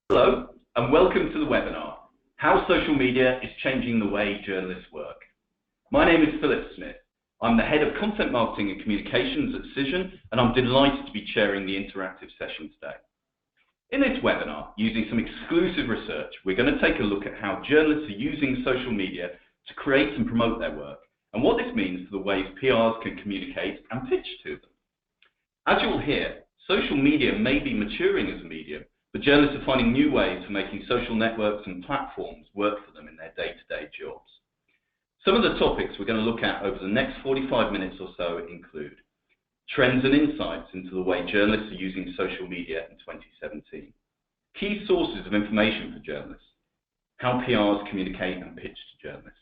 Hello, and welcome to the webinar, How Social Media is Changing the Way Journalists Work. My name is Philip Smith. I'm the Head of Content Marketing and Communications at Cision, and I'm delighted to be chairing the interactive session today. In this webinar, using some exclusive research, we're going to take a look at how journalists are using social media to create and promote their work, and what this means for the ways PRs can communicate and pitch to them. As you'll hear, social media may be maturing as a medium, but journalists are finding new ways for making social networks and platforms work for them in their day-to-day jobs. Some of the topics we're going to look at over the next 45 minutes or so include trends and insights into the way journalists are using social media in 2017, key sources of information for journalists, how PRs communicate and pitch to journalists.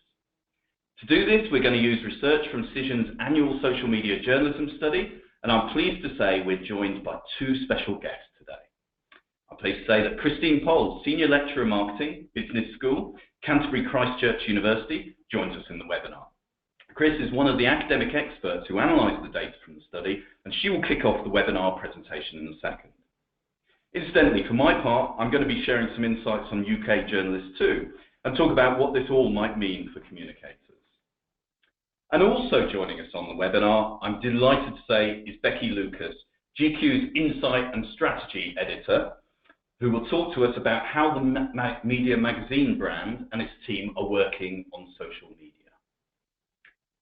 To do this, we're going to use research from Cision's annual social media journalism study, and I'm pleased to say we're joined by two special guests today. I'm pleased to say that Christine Pohl, Senior Lecturer in Marketing, Business School, Canterbury Christchurch University, joins us in the webinar. Chris is one of the academic experts who analysed the data from the study, and she will kick off the webinar presentation in a second. Incidentally, for my part, I'm going to be sharing some insights on UK journalists too, and talk about what this all might mean for communicators. And also joining us on the webinar, I'm delighted to say, is Becky Lucas, GQ's Insight and Strategy Editor, who will talk to us about how the Media Magazine brand and its team are working on social media.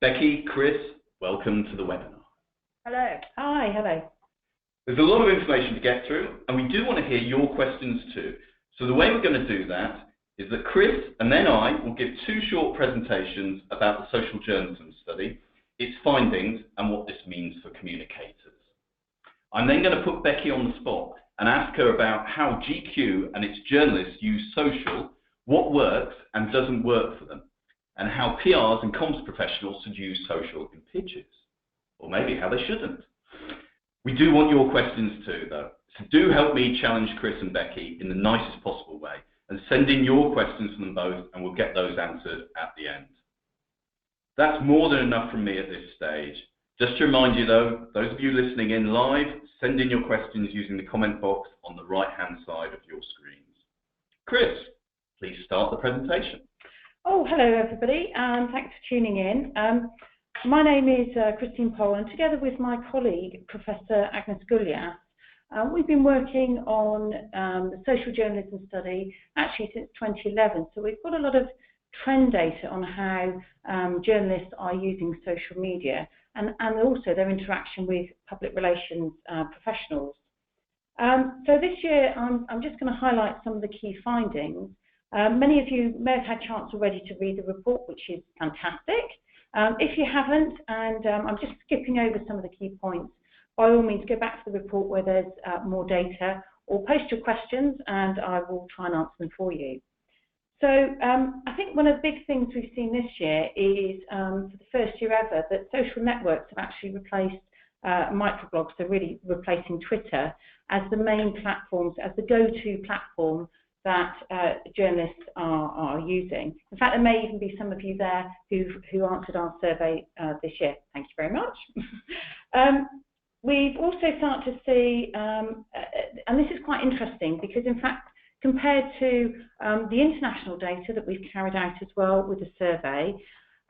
Becky, Chris, welcome to the webinar. Hello. Hi, hello. There's a lot of information to get through, and we do want to hear your questions too. So the way we're going to do that is that Chris and then I will give two short presentations about the social journalism study, its findings, and what this means for communicators. I'm then going to put Becky on the spot and ask her about how GQ and its journalists use social, what works and doesn't work for them, and how PRs and comms professionals should use social in pitches, or maybe how they shouldn't. We do want your questions too, though, so do help me challenge Chris and Becky in the nicest possible way, and send in your questions for them both, and we'll get those answered at the end. That's more than enough from me at this stage. Just to remind you though, those of you listening in live, send in your questions using the comment box on the right-hand side of your screens. Chris, please start the presentation. Oh, hello everybody, and thanks for tuning in. My name is Christine Pohl, and together with my colleague, Professor Agnes Gullias, we've been working on the social journalism study actually since 2011. So we've got a lot of trend data on how journalists are using social media and also their interaction with public relations professionals. So this year, I'm just going to highlight some of the key findings. Many of you may have had a chance already to read the report, which is fantastic. If you haven't, and I'm just skipping over some of the key points, by all means, go back to the report where there's more data, or post your questions and I will try and answer them for you. So I think one of the big things we've seen this year is, for the first year ever, that social networks have actually replaced microblogs, so really replacing Twitter as the main platforms, as the go-to platform that journalists are using. In fact, there may even be some of you there who answered our survey this year. Thank you very much. We've also started to see, and this is quite interesting because in fact, compared to the international data that we've carried out as well with the survey,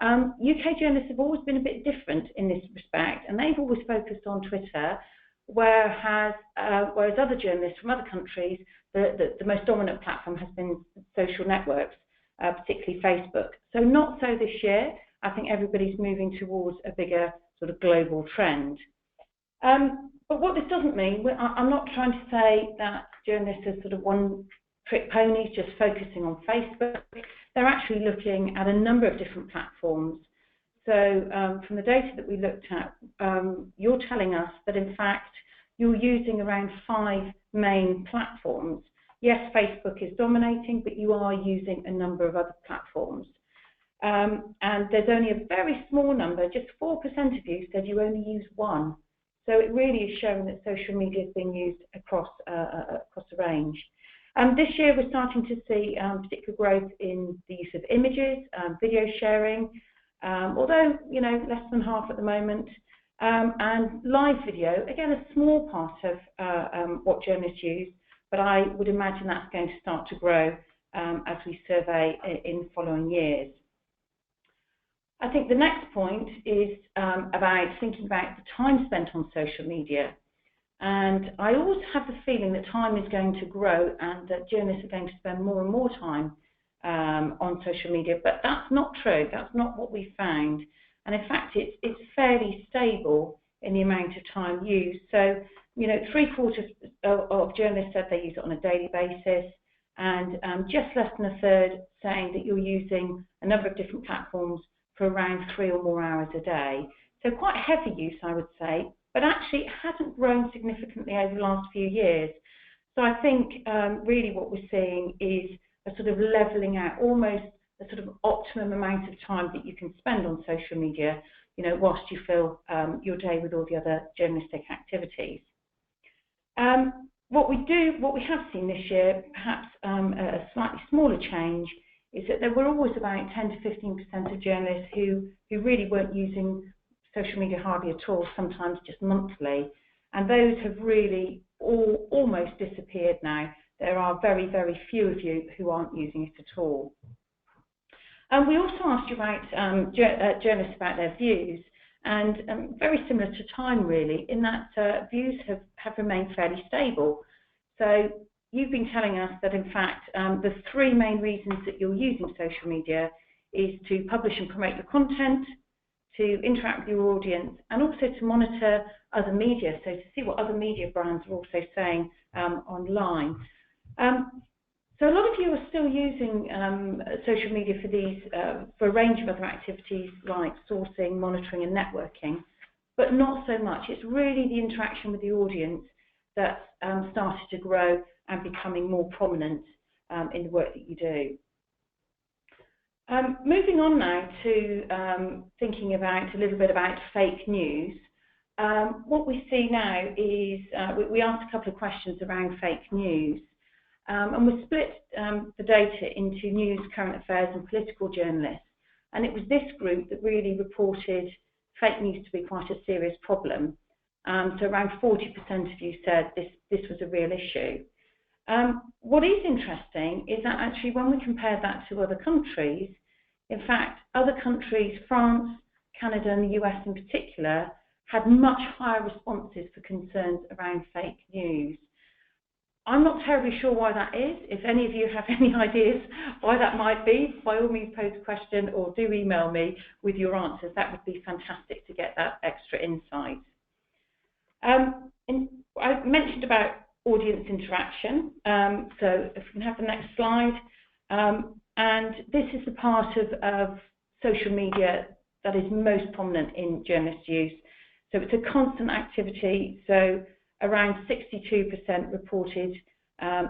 UK journalists have always been a bit different in this respect, and they've always focused on Twitter, whereas other journalists from other countries, the most dominant platform has been social networks, particularly Facebook. So not so this year. I think everybody's moving towards a bigger sort of global trend. But what this doesn't mean, I'm not trying to say that journalists are sort of one-trick ponies just focusing on Facebook. They're actually looking at a number of different platforms. So from the data that we looked at, you're telling us that in fact you're using around 5 main platforms. Yes, Facebook is dominating, but you are using a number of other platforms. And there's only a very small number, just 4% of you said you only use one. So it really is showing that social media is being used across a range. This year we're starting to see particular growth in the use of images, video sharing, although less than half at the moment, and live video, again a small part of what journalists use, but I would imagine that's going to start to grow as we survey in the following years. I think the next point is about thinking about the time spent on social media. And I always have the feeling that time is going to grow and that journalists are going to spend more and more time on social media, but that's not true. That's not what we found. And in fact, it's fairly stable in the amount of time used. So, you know, 3/4 of journalists said they use it on a daily basis, and just less than a third saying that you're using a number of different platforms for around 3 or more hours a day. So quite heavy use, I would say, but actually it hasn't grown significantly over the last few years. So I think really what we're seeing is a sort of levelling out, almost a sort of optimum amount of time that you can spend on social media, you know, whilst you fill your day with all the other journalistic activities. What we have seen this year, perhaps a slightly smaller change, is that there were always about 10 to 15% of journalists who really weren't using social media hardly at all, sometimes just monthly, and those have really almost disappeared now. There are very, very few of you who aren't using it at all. And we also asked you about journalists about their views, and very similar to time really, in that views have remained fairly stable. So you've been telling us that in fact the 3 main reasons that you're using social media is to publish and promote your content, to interact with your audience, and also to monitor other media, so to see what other media brands are also saying online. So a lot of you are still using social media for these, for a range of other activities like sourcing, monitoring and networking, but not so much. It's really the interaction with the audience that's started to grow and becoming more prominent in the work that you do. Moving on now to thinking about a little bit about fake news. What we see now is we asked a couple of questions around fake news, and we split the data into news, current affairs and political journalists, and it was this group that really reported fake news to be quite a serious problem. So around 40% of you said this was a real issue. What is interesting is that actually when we compare that to other countries, in fact, other countries, France, Canada and the US in particular, had much higher responses for concerns around fake news. I'm not terribly sure why that is. If any of you have any ideas why that might be, by all means pose a question or do email me with your answers. That would be fantastic to get that extra insight. And I mentioned about audience interaction, so if we can have the next slide. And this is the part of social media that is most prominent in journalist use. So it's a constant activity, so around 62% reported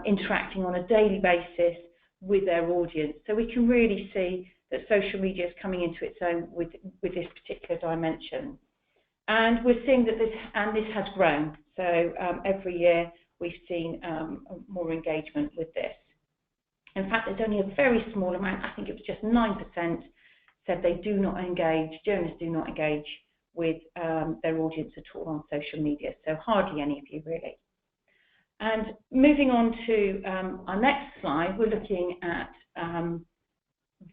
interacting on a daily basis with their audience. So we can really see that social media is coming into its own with this particular dimension. And we're seeing that this has grown. So every year we've seen more engagement with this. In fact, there's only a very small amount, I think it was just 9%, said they do not engage, journalists do not engage with their audience at all on social media. So hardly any of you really. And moving on to our next slide, we're looking at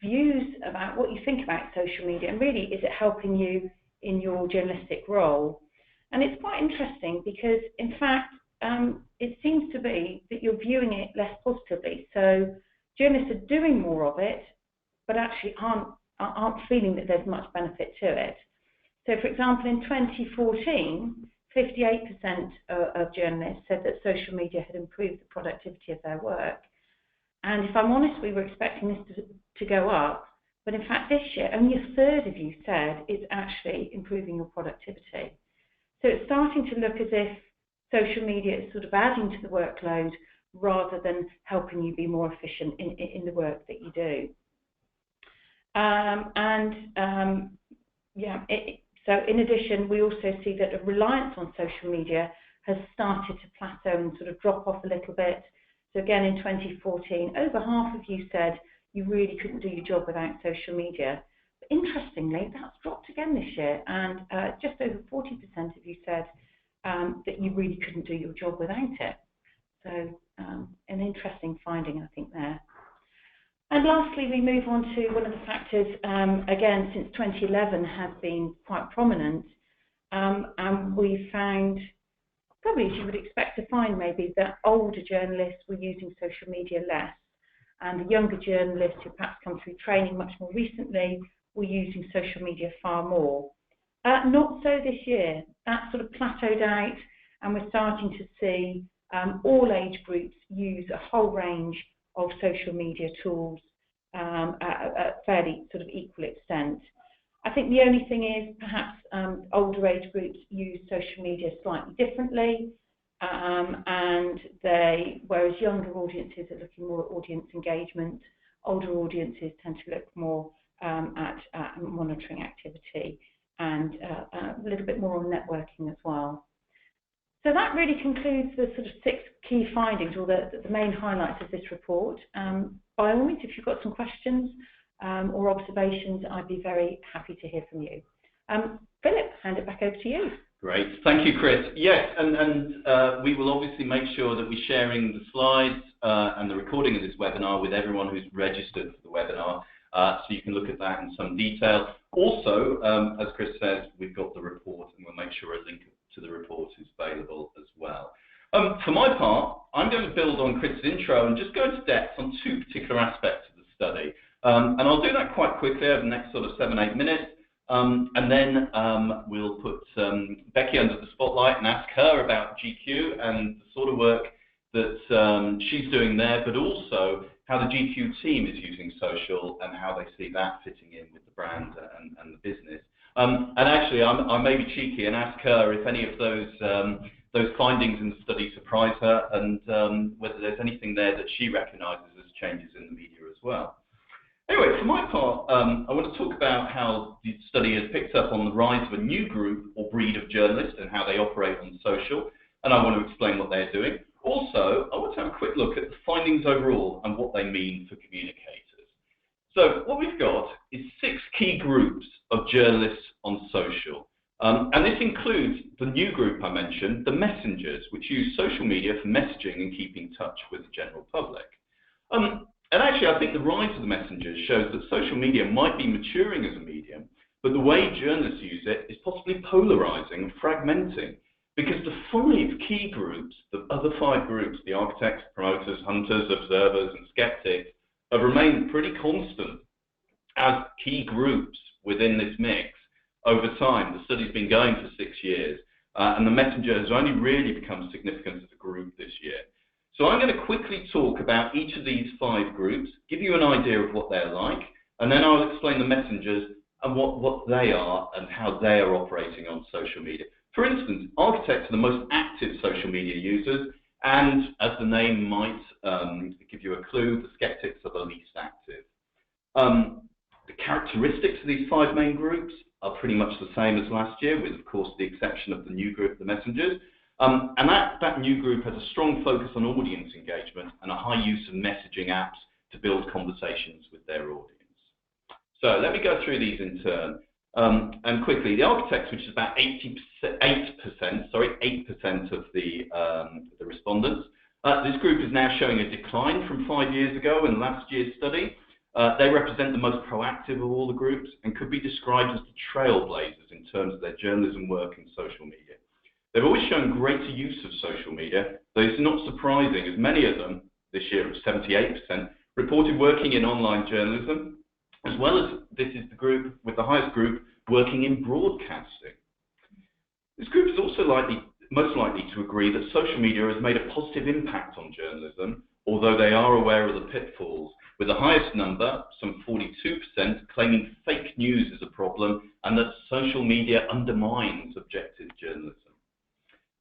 views about what you think about social media and really is it helping you in your journalistic role. And it's quite interesting because in fact it seems to be that you're viewing it less positively. So journalists are doing more of it but actually aren't feeling that there's much benefit to it. So for example in 2014 58% of journalists said that social media had improved the productivity of their work. And if I'm honest, we were expecting this to go up, but in fact this year only a third of you said it's actually improving your productivity. So it's starting to look as if social media is sort of adding to the workload rather than helping you be more efficient in the work that you do. So in addition, we also see that a reliance on social media has started to plateau and sort of drop off a little bit. So again, in 2014, over half of you said you really couldn't do your job without social media. But interestingly, that's dropped again this year, and just over 40% of you said that you really couldn't do your job without it. So an interesting finding, I think, there. And lastly, we move on to one of the factors, again, since 2011 has been quite prominent, and we found, probably as you would expect to find maybe, that older journalists were using social media less, and the younger journalists who perhaps come through training much more recently were using social media far more. Not so this year. That sort of plateaued out, and we're starting to see all age groups use a whole range of social media tools at fairly sort of equal extent. I think the only thing is perhaps older age groups use social media slightly differently, and whereas younger audiences are looking more at audience engagement, older audiences tend to look more at monitoring activity and a little bit more on networking as well. So that really concludes the sort of 6 key findings, or the main highlights of this report. By all means, if you've got some questions or observations, I'd be very happy to hear from you. Philip, hand it back over to you. Great, thank you, Chris. Yes, and we will obviously make sure that we're sharing the slides and the recording of this webinar with everyone who's registered for the webinar, so you can look at that in some detail. Also, as Chris says, we've got the report, and we'll make sure a link to the report is available as well. For my part, I'm going to build on Chris's intro and just go into depth on 2 particular aspects of the study. And I'll do that quite quickly over the next sort of 7-8 minutes. And then we'll put Becky under the spotlight and ask her about GQ and the sort of work that she's doing there, but also how the GQ team is using social and how they see that fitting in with the brand and the business. And actually, I may be cheeky and ask her if any of those findings in the study surprise her, and whether there's anything there that she recognises as changes in the media as well. Anyway, for my part, I want to talk about how the study has picked up on the rise of a new group or breed of journalists and how they operate on social, and I want to explain what they're doing. Also, I want to have a quick look at the findings overall and what they mean for communicators. So what we've got is 6 key groups of journalists on social. And this includes the new group I mentioned, the messengers, which use social media for messaging and keeping in touch with the general public. And actually, I think the rise of the messengers shows that social media might be maturing as a medium, but the way journalists use it is possibly polarizing and fragmenting, because the 5 key groups, the other 5 groups, the architects, promoters, hunters, observers, and skeptics, have remained pretty constant as key groups within this mix over time. The study's been going for 6 years, and the messenger has only really become significant as a group this year. So I'm going to quickly talk about each of these 5 groups, give you an idea of what they're like, and then I'll explain the messengers and what they are and how they are operating on social media. For instance, architects are the most active social media users, and as the name might give you a clue, the skeptics are the least active. The characteristics of these 5 main groups are pretty much the same as last year, with, of course, the exception of the new group, the messengers. And that new group has a strong focus on audience engagement and a high use of messaging apps to build conversations with their audience. So let me go through these in turn. And quickly, the architects, which is about 8% of the respondents. This group is now showing a decline from 5 years ago in last year's study. They represent the most proactive of all the groups and could be described as the trailblazers in terms of their journalism work in social media. They've always shown greater use of social media, though it's not surprising as many of them, this year it was 78%, reported working in online journalism, as well as this is the group with the highest group working in broadcasting. This group is also most likely to agree that social media has made a positive impact on journalism, although they are aware of the pitfalls, with the highest number, some 42%, claiming fake news is a problem and that social media undermines objective journalism.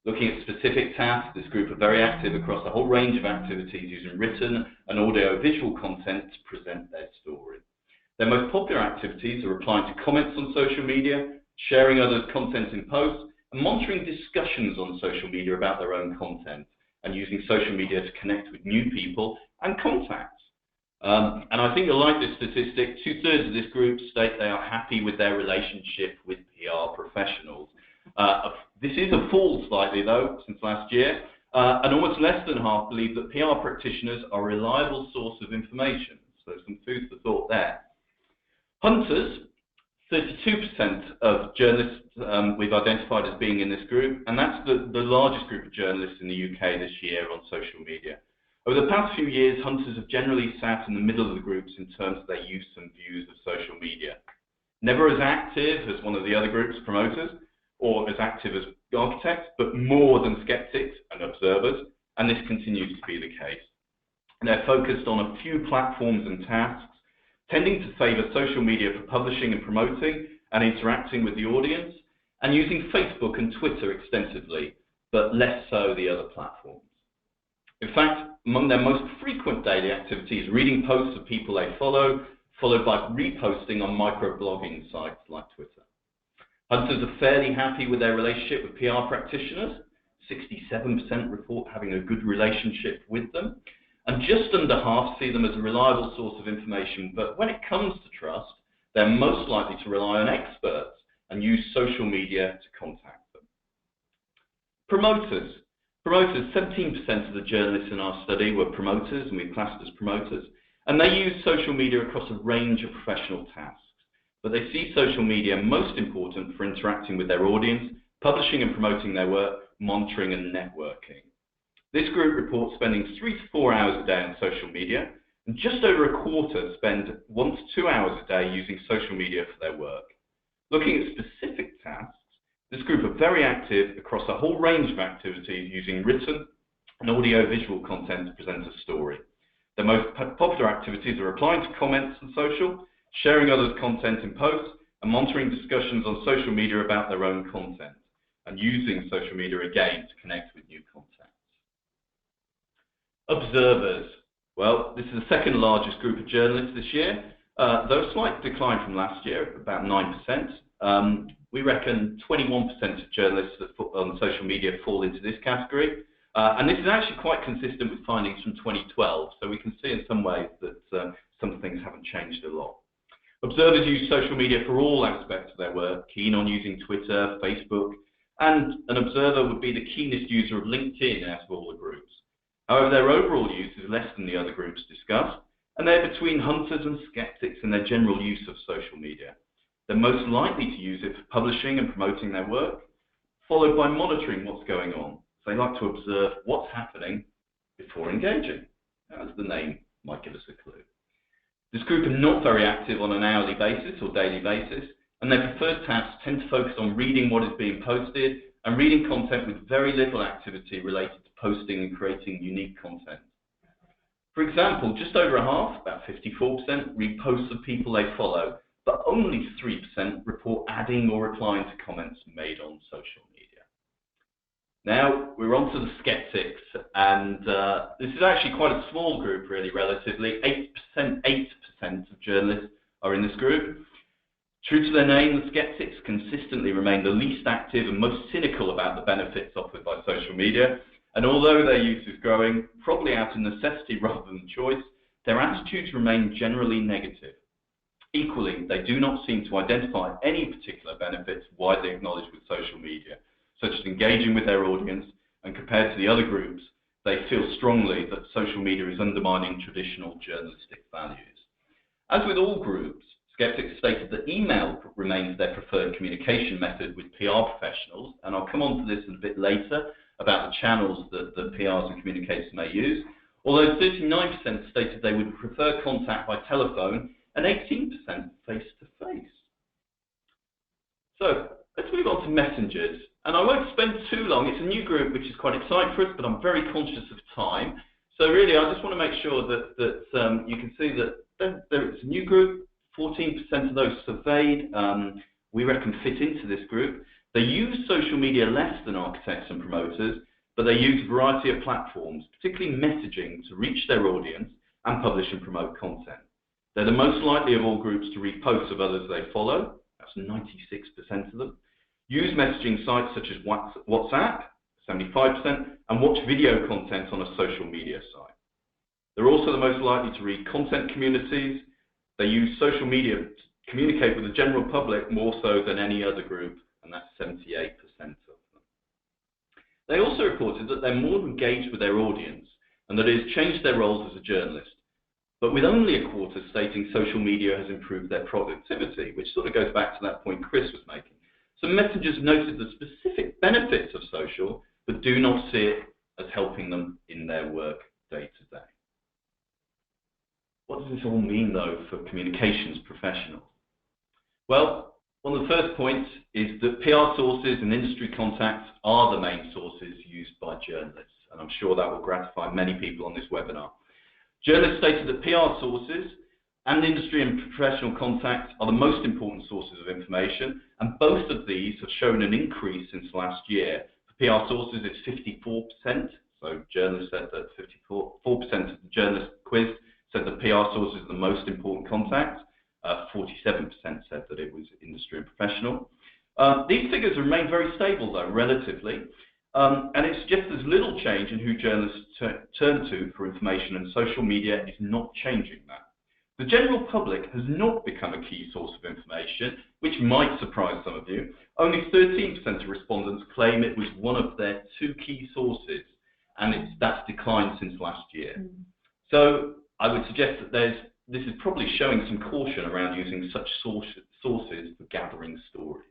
Looking at specific tasks, this group are very active across a whole range of activities using written and audio-visual content to present their story. Their most popular activities are replying to comments on social media, sharing others' content in posts, and monitoring discussions on social media about their own content, and using social media to connect with new people and contacts. And I think you'll like this statistic. 2/3 of this group state they are happy with their relationship with PR professionals. This is a fall slightly, though, since last year. and almost less than half believe that PR practitioners are a reliable source of information. So some food for thought there. Hunters, 32% of journalists we've identified as being in this group, and that's the largest group of journalists in the UK this year on social media. Over the past few years, hunters have generally sat in the middle of the groups in terms of their use and views of social media. Never as active as one of the other groups, promoters, or as active as architects, but more than skeptics and observers, and this continues to be the case. And they're focused on a few platforms and tasks, tending to favour social media for publishing and promoting and interacting with the audience, and using Facebook and Twitter extensively, but less so the other platforms. In fact, among their most frequent daily activities, reading posts of people they follow, followed by reposting on microblogging sites like Twitter. Hunters are fairly happy with their relationship with PR practitioners. 67% report having a good relationship with them, and just under half see them as a reliable source of information. But when it comes to trust, they're most likely to rely on experts and use social media to contact them. Promoters. 17% of the journalists in our study were promoters, and we classed as promoters, and they use social media across a range of professional tasks. But they see social media most important for interacting with their audience, publishing and promoting their work, monitoring and networking. This group reports spending 3 to 4 hours a day on social media, and just over a quarter spend 1 to 2 hours a day using social media for their work. Looking at specific tasks, this group are very active across a whole range of activities using written and audio-visual content to present a story. The most popular activities are replying to comments on social, sharing others' content in posts, and monitoring discussions on social media about their own content, and using social media again to connect with new contacts. Observers. Well, this is the second largest group of journalists this year, though a slight decline from last year, about 9%. We reckon 21% of journalists that on social media fall into this category, and this is actually quite consistent with findings from 2012, so we can see in some ways that some things haven't changed a lot. Observers use social media for all aspects of their work, keen on using Twitter, Facebook, and an observer would be the keenest user of LinkedIn out of all the groups. However, their overall use is less than the other groups discussed, and they're between hunters and skeptics in their general use of social media. They're most likely to use it for publishing and promoting their work, followed by monitoring what's going on. So they like to observe what's happening before engaging, as the name might give us a clue. This group are not very active on an hourly basis or daily basis, and their preferred tasks tend to focus on reading what is being posted and reading content with very little activity related to posting and creating unique content. For example, just over a half, about 54%, read posts of people they follow, but only 3% report adding or replying to comments made on social media. Now, we're on to the skeptics, and this is actually quite a small group, really, relatively. 8% of journalists are in this group. True to their name, the skeptics consistently remain the least active and most cynical about the benefits offered by social media, and although their use is growing, probably out of necessity rather than choice, their attitudes remain generally negative. Equally, they do not seem to identify any particular benefits widely acknowledged with social media, such as engaging with their audience, and compared to the other groups, they feel strongly that social media is undermining traditional journalistic values. As with all groups, skeptics stated that email remains their preferred communication method with PR professionals, and I'll come on to this a bit later about the channels that PRs and communicators may use, although 39% stated they would prefer contact by telephone and 18% face-to-face. So let's move on to messengers, and I won't spend too long. It's a new group which is quite exciting for us, but I'm very conscious of time. So really, I just want to make sure that you can see that there is a new group. 14% of those surveyed, we reckon, fit into this group. They use social media less than architects and promoters, but they use a variety of platforms, particularly messaging, to reach their audience and publish and promote content. They're the most likely of all groups to read posts of others they follow. That's 96% of them. Use messaging sites such as WhatsApp, 75%, and watch video content on a social media site. They're also the most likely to read content communities. They use social media to communicate with the general public more so than any other group, and that's 78% of them. They also reported that they're more engaged with their audience and that it has changed their roles as a journalist, but with only a quarter stating social media has improved their productivity, which sort of goes back to that point Chris was making. Some messengers noted the specific benefits of social, but do not see it as helping them in their work day to day. What does this all mean, though, for communications professionals? Well, one of the first points is that PR sources and industry contacts are the main sources used by journalists, and I'm sure that will gratify many people on this webinar. Journalists stated that PR sources and industry and professional contacts are the most important sources of information, and both of these have shown an increase since last year. For PR sources, it's 54%, so journalists said that 54% of the journalists quizzed said that PR sources are the most important contact. 47% said that it was industry and professional. These figures remain very stable, though, relatively, and it suggests there's little change in who journalists turn to for information, and social media is not changing that. The general public has not become a key source of information, which might surprise some of you. Only 13% of respondents claim it was one of their two key sources, and that's declined since last year. So I would suggest that this is probably showing some caution around using such sources for gathering stories.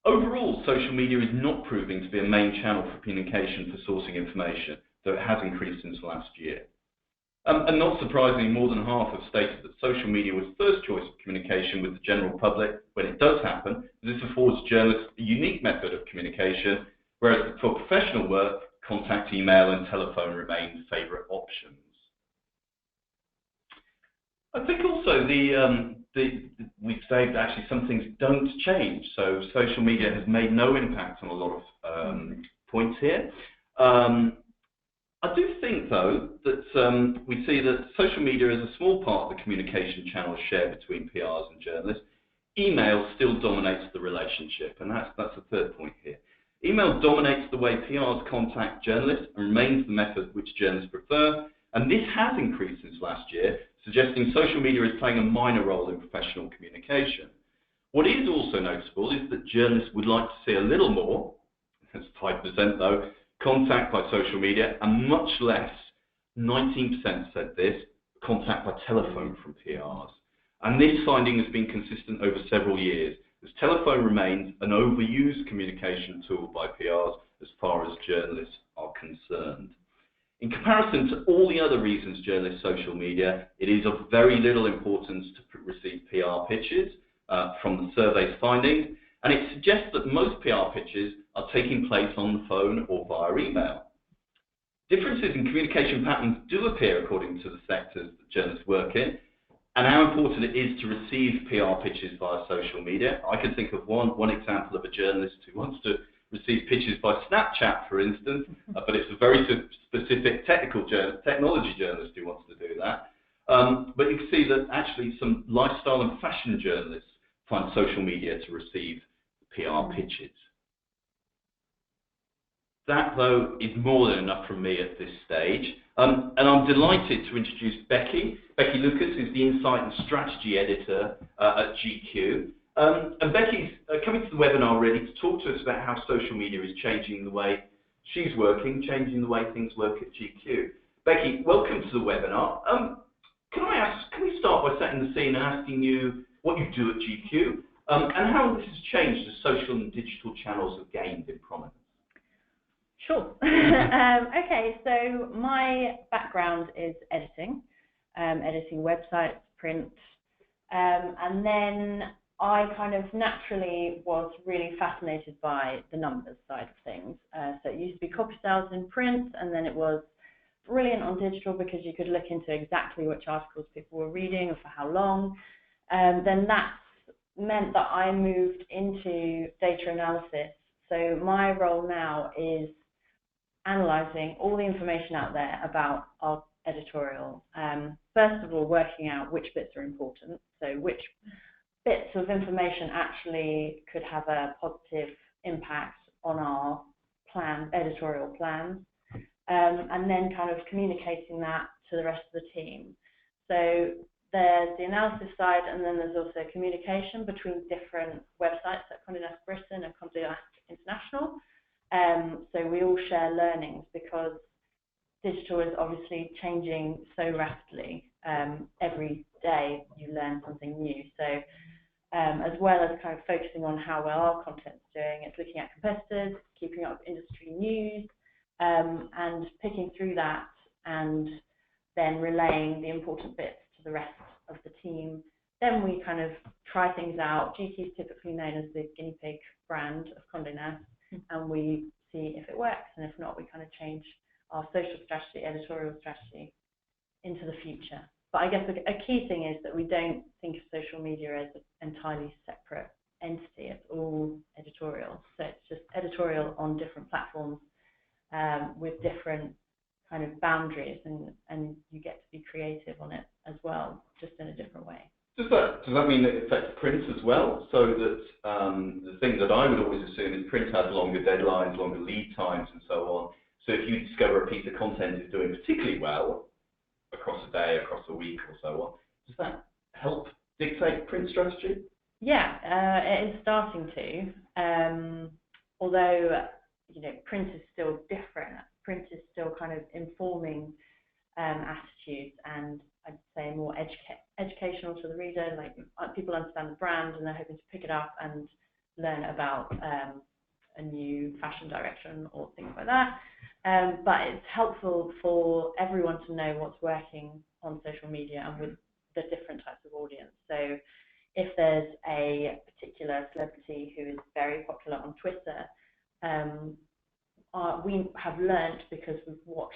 Overall, social media is not proving to be a main channel for communication for sourcing information, though it has increased since last year. And not surprisingly, more than half have stated that social media was first choice of communication with the general public when it does happen. This affords journalists a unique method of communication, whereas for professional work, contact, email and telephone remain favourite options. I think also we've saved actually some things don't change. So social media has made no impact on a lot of points here. I do think, though, that we see that social media is a small part of the communication channels shared between PRs and journalists. Email still dominates the relationship, and that's the third point here. Email dominates the way PRs contact journalists and remains the method which journalists prefer, and this has increased since last year, suggesting social media is playing a minor role in professional communication. What is also noticeable is that journalists would like to see a little more, that's 5% though, contact by social media, and much less, 19% said this, contact by telephone from PRs. And this finding has been consistent over several years, as telephone remains an overused communication tool by PRs as far as journalists are concerned. In comparison to all the other reasons journalists social media, it is of very little importance to receive PR pitches from the survey's findings, and it suggests that most PR pitches are taking place on the phone or via email. Differences in communication patterns do appear according to the sectors that journalists work in, and how important it is to receive PR pitches via social media. I can think of one example of a journalist who wants to receive pitches by Snapchat, for instance, but it's a very specific technology journalist who wants to do that. But you can see that actually some lifestyle and fashion journalists find social media to receive PR pitches. That, though, is more than enough from me at this stage. And I'm delighted to introduce Becky Lucas, who's the Insight and Strategy Editor at GQ. And Becky's coming to the webinar really to talk to us about how social media is changing the way she's working, changing the way things work at GQ. Becky, welcome to the webinar. Can we start by setting the scene and asking you what you do at GQ and how this has changed as social and digital channels have gained in prominence? Sure. Okay, so my background is editing websites, print, and then I kind of naturally was really fascinated by the numbers side of things. So it used to be copy sales in print, and then it was brilliant on digital because you could look into exactly which articles people were reading and for how long. Then that meant that I moved into data analysis. So my role now is analysing all the information out there about our editorial. First of all, working out which bits are important, so which bits of information actually could have a positive impact on our editorial plans, and then kind of communicating that to the rest of the team. So there's the analysis side, and then there's also communication between different websites like Condé Nast Britain and Condé Nast International. So we all share learnings because digital is obviously changing so rapidly. Every day you learn something new. So as well as kind of focusing on how well our content's doing, it's looking at competitors, keeping up with industry news, and picking through that and then relaying the important bits to the rest of the team. Then we kind of try things out. GT is typically known as the guinea pig brand of Condé Nast, and we see if it works, and if not, we kind of change our social strategy, editorial strategy into the future. But I guess a key thing is that we don't think of social media as an entirely separate entity. It's all editorial. So it's just editorial on different platforms with different kind of boundaries, and you get to be creative on it as well, just in a different way. Does that mean that it affects print as well? So that the thing that I would always assume is print has longer deadlines, longer lead times, and so on. So if you discover a piece of content is doing particularly well across a day, across a week, or so on, does that help dictate print strategy? Yeah, it is starting to. Although print is still different. Print is still kind of informing attitudes, and I'd say more educational to the reader. Like people understand the brand and they're hoping to pick it up and learn about a new fashion direction or things like that. But it's helpful for everyone to know what's working on social media and with the different types of audience. So if there's a particular celebrity who is very popular on Twitter, we have learnt, because we've watched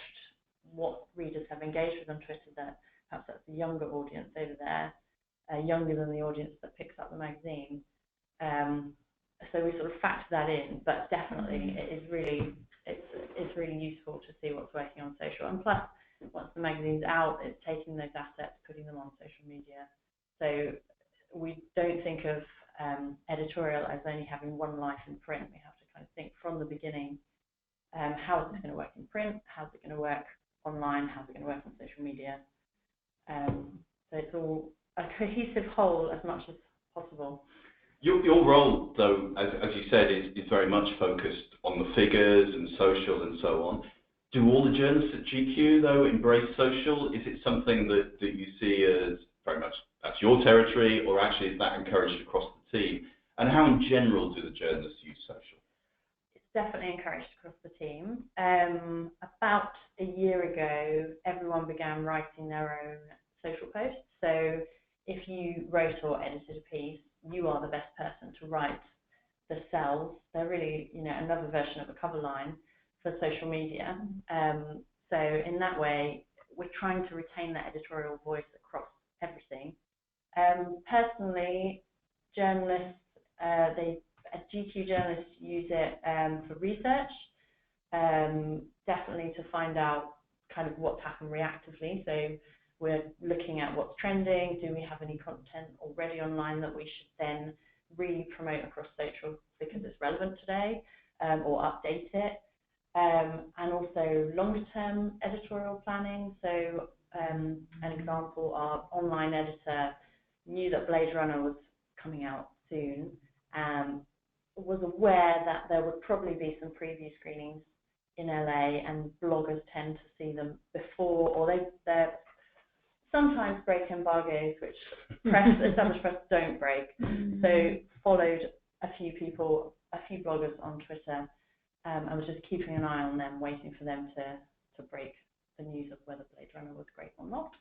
what readers have engaged with on Twitter, that perhaps that's the younger audience over there, younger than the audience that picks up the magazine. So we sort of factor that in, but definitely it is really, it's really useful to see what's working on social. And plus, once the magazine's out, it's taking those assets, putting them on social media. So we don't think of editorial as only having one life in print. We have to kind of think from the beginning, how is this going to work in print? How's it going to work online? How's it going to work on social media? So it's all a cohesive whole as much as possible. Your role, though, as you said, is very much focused on the figures and social and so on. Do all the journalists at GQ, though, embrace social? Is it something that you see as very much that's your territory, or actually is that encouraged across the team? And how, in general, do the journalists use social? It's definitely encouraged across the team. About a year ago, everyone began writing their own social posts. So if you wrote or edited a piece, you are the best person to write the cells. They're really, another version of a cover line for social media. So in that way, we're trying to retain that editorial voice across everything. Personally, journalists, GQ journalists use it for research, definitely to find out kind of what's happened reactively. So we're looking at what's trending. Do we have any content already online that we should then re-promote across social because it's relevant today, or update it? And also longer-term editorial planning. So an example, our online editor knew that Blade Runner was coming out soon, was aware that there would probably be some preview screenings in LA, and bloggers tend to see them before, or they sometimes break embargoes, which established press don't break. So followed a few bloggers on Twitter, and was just keeping an eye on them, waiting for them to break the news of whether Blade Runner was great or not.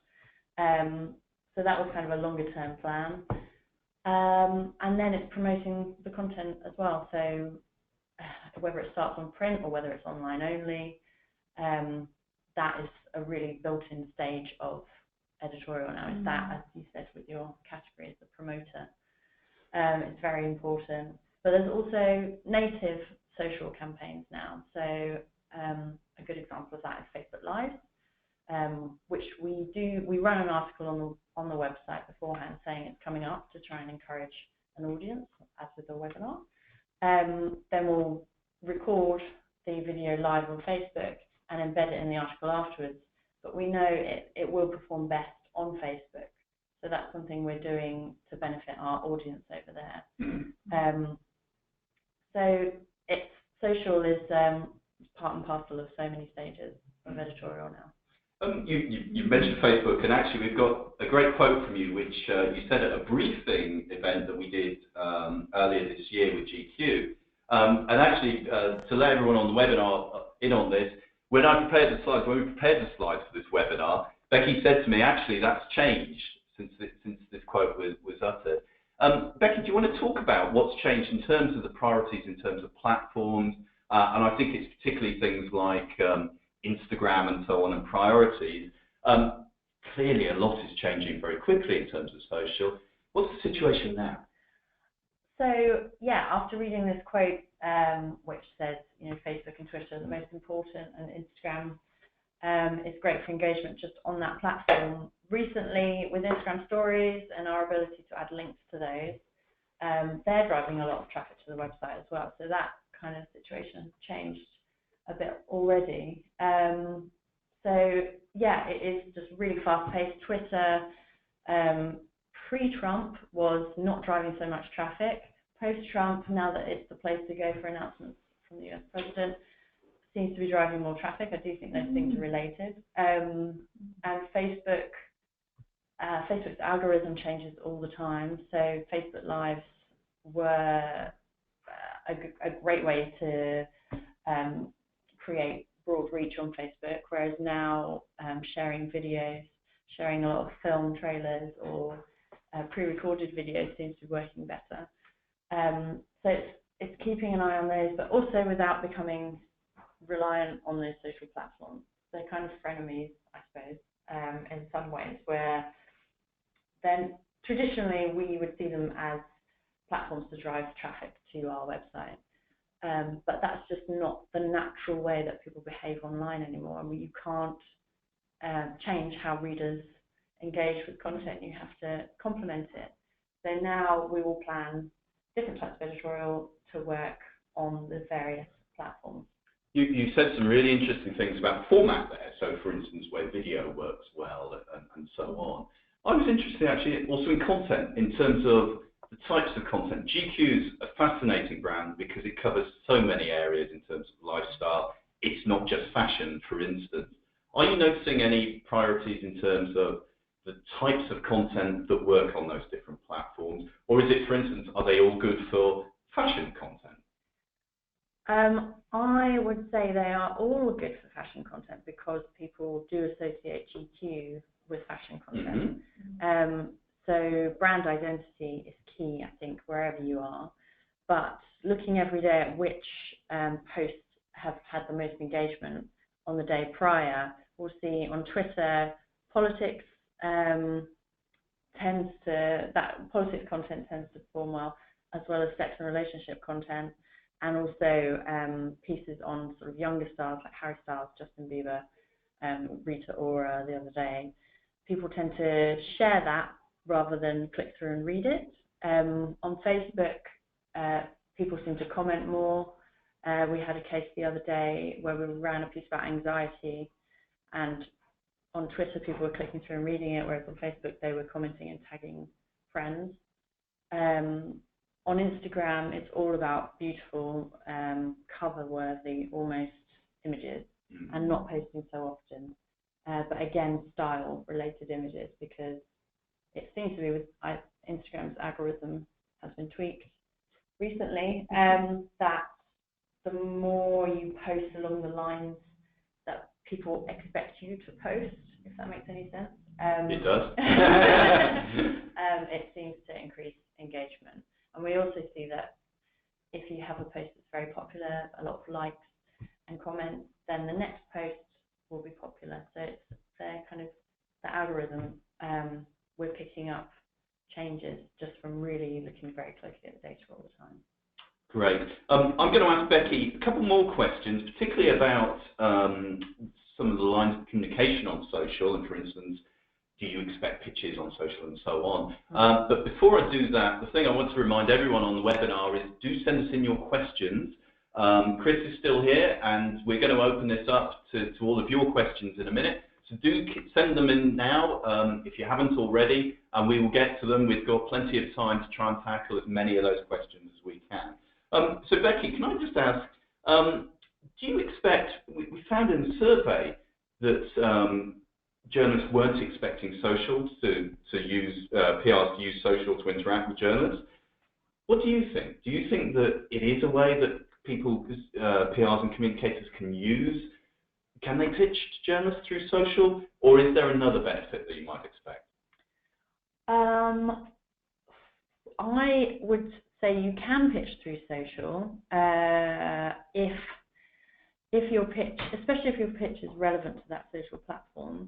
So that was kind of a longer term plan. And then it's promoting the content as well. So whether it starts on print or whether it's online only, that is a really built-in stage of editorial now. It's that, as you said with your category, as the promoter. It's very important. But there's also native social campaigns now. So a good example of that is Facebook Live, which we run an article on the website beforehand saying it's coming up to try and encourage an audience, as with the webinar. Then we'll record the video live on Facebook and embed it in the article afterwards. But we know it will perform best on Facebook. So that's something we're doing to benefit our audience over there. So social is part and parcel of so many stages of editorial now. You mentioned Facebook, and actually we've got a great quote from you, which you said at a briefing event that we did earlier this year with GQ. And actually, to let everyone on the webinar in on this, when we prepared the slides for this webinar, Becky said to me, actually, that's changed since this quote was uttered. Becky, do you want to talk about what's changed in terms of the priorities, in terms of platforms? And I think it's particularly things like Instagram and so on, and priorities. Clearly, a lot is changing very quickly in terms of social. What's the situation now? So, yeah, after reading this quote, which says, Facebook and Twitter are the most important, and Instagram is great for engagement just on that platform. Recently, with Instagram stories and our ability to add links to those, they're driving a lot of traffic to the website as well. So that kind of situation has changed a bit already. So yeah, it is just really fast-paced. Twitter, pre-Trump, was not driving so much traffic. Post-Trump, now that it's the place to go for announcements from the US president, seems to be driving more traffic. I do think those things are related. And Facebook's algorithm changes all the time. So Facebook Lives were a great way to create broad reach on Facebook, whereas now sharing videos, sharing a lot of film trailers or pre-recorded videos seems to be working better. So it's keeping an eye on those, but also without becoming reliant on those social platforms. They're kind of frenemies, I suppose, in some ways, where then traditionally we would see them as platforms to drive traffic to our website. But that's just not the natural way that people behave online anymore. I mean, you can't change how readers engage with content. You have to complement it. So now we will plan different types of editorial to work on the various platforms. You said some really interesting things about format there. So, for instance, where video works well and so on. I was interested actually also in content, in terms of the types of content. GQ's a fascinating brand because it covers so many areas in terms of lifestyle. It's not just fashion, for instance. Are you noticing any priorities in terms of the types of content that work on those different platforms? Or is it, for instance, are they all good for fashion content? I would say they are all good for fashion content because people do associate GQ with fashion content. So brand identity is key, I think, wherever you are. But looking every day at which posts have had the most engagement on the day prior, we'll see on Twitter, politics politics content tends to perform well, as well as sex and relationship content, and also pieces on sort of younger stars like Harry Styles, Justin Bieber, Rita Ora the other day. People tend to share that rather than click through and read it. On Facebook, people seem to comment more. We had a case the other day where we ran a piece about anxiety, and on Twitter people were clicking through and reading it, whereas on Facebook they were commenting and tagging friends. On Instagram, it's all about beautiful, cover-worthy, almost images, and not posting so often. But again, style-related images, because it seems to be with Instagram's algorithm has been tweaked recently, that the more you post along the lines that people expect you to post, if that makes any sense. It does. It seems to increase engagement. And we also see that if you have a post that's very popular, a lot of likes and comments, then the next post will be popular. So it's the algorithm, we're picking up changes just from really looking very closely at the data all the time. Great. I'm going to ask Becky a couple more questions, particularly about some of the lines of communication on social, and for instance, do you expect pitches on social and so on. But before I do that, the thing I want to remind everyone on the webinar is do send us in your questions. Chris is still here, and we're going to open this up to all of your questions in a minute. So do send them in now if you haven't already, and we will get to them. We've got plenty of time to try and tackle as many of those questions as we can. So Becky, can I just ask, Do you expect, we found in the survey that journalists weren't expecting social to use, PRs to use social to interact with journalists. What do you think? Do you think that it is a way that people, PRs and communicators can they pitch to journalists through social, or is there another benefit that you might expect? I would say you can pitch through social if your pitch, especially if your pitch is relevant to that social platform.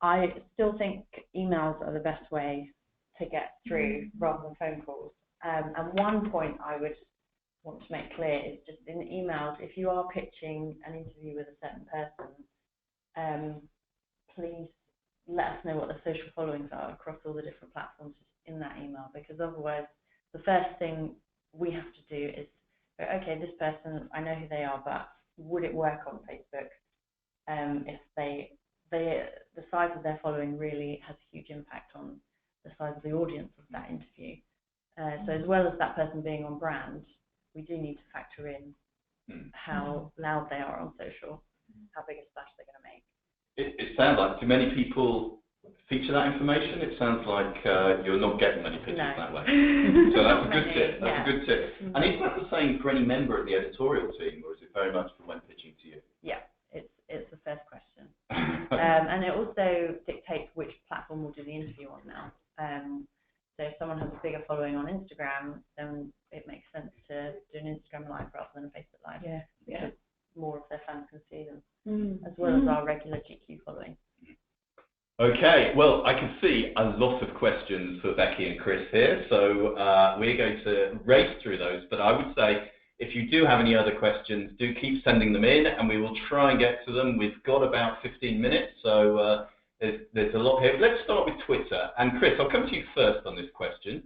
I still think emails are the best way to get through rather than phone calls. And one point I would want to make clear is just in emails, if you are pitching an interview with a certain person, please let us know what the social followings are across all the different platforms in that email, because otherwise the first thing we have to do is go, okay, this person, I know who they are, but would it work on Facebook? If the size of their following really has a huge impact on the size of the audience of that interview. So as well as that person being on brand, we do need to factor in how loud they are on social, how big a splash they're going to make. It sounds like, do many people feature that information? It sounds like you're not getting many pitches that way. So that's a good tip. That's a good tip. And is that the same for any member of the editorial team, or is it very much for when pitching to you? Yeah, it's the first question. And it also dictates which platform we'll do the interview on now. So if someone has a bigger following on Instagram, then it makes sense to do an Instagram Live rather than a Facebook Live. Yeah. Because more of their fans can see them, as well as our regular GQ following. Okay, well, I can see a lot of questions for Becky and Chris here, so we're going to race through those. But I would say, if you do have any other questions, do keep sending them in, and we will try and get to them. We've got about 15 minutes, so there's a lot here. Let's start with Twitter. And Chris, I'll come to you first on this question.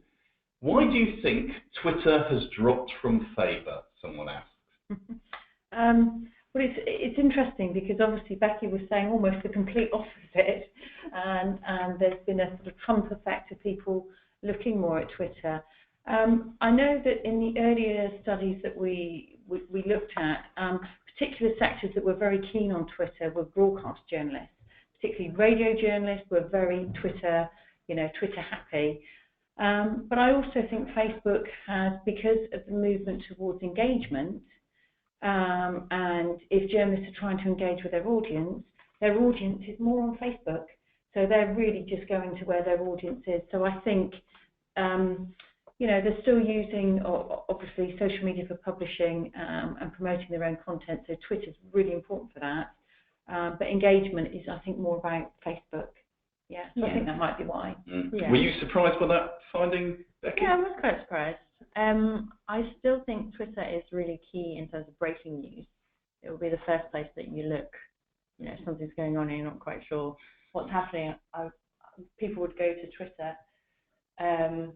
Why do you think Twitter has dropped from favour? Someone asks. Well, it's interesting because obviously Becky was saying almost the complete opposite, and there's been a sort of Trump effect of people looking more at Twitter. I know that in the earlier studies that we looked at, particular sectors that were very keen on Twitter were broadcast journalists, particularly radio journalists were very Twitter happy. But I also think Facebook has, because of the movement towards engagement, and if journalists are trying to engage with their audience is more on Facebook. So they're really just going to where their audience is. So I think, they're still using, obviously, social media for publishing and promoting their own content. So Twitter's really important for that. But engagement is, I think, more about Facebook. Yeah, so I think that might be why. Yeah. Were you surprised by that finding, Becky? Yeah, I was quite surprised. I still think Twitter is really key in terms of breaking news. It will be the first place that you look, if something's going on and you're not quite sure what's happening. People would go to Twitter. I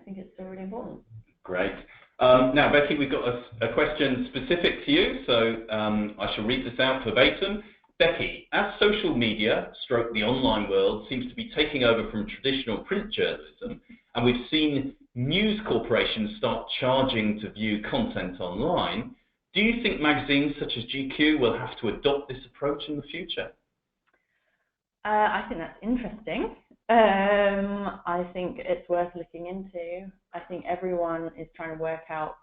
think it's still really important. Great. Now, Becky, we've got a question specific to you, so I shall read this out verbatim. Becky, as social media, stroke the online world, seems to be taking over from traditional print journalism, and we've seen news corporations start charging to view content online, do you think magazines such as GQ will have to adopt this approach in the future? I think that's interesting. I think it's worth looking into. I think everyone is trying to work out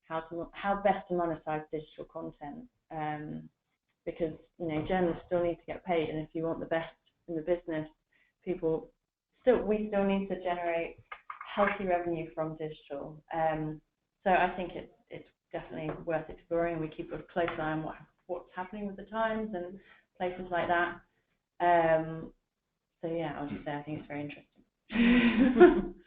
how best to monetize digital content. Because journalists still need to get paid, and if you want the best in the business, we still need to generate healthy revenue from digital. So I think it's definitely worth exploring, and we keep a close eye on what's happening with the Times and places like that. So yeah, I'll just say I think it's very interesting.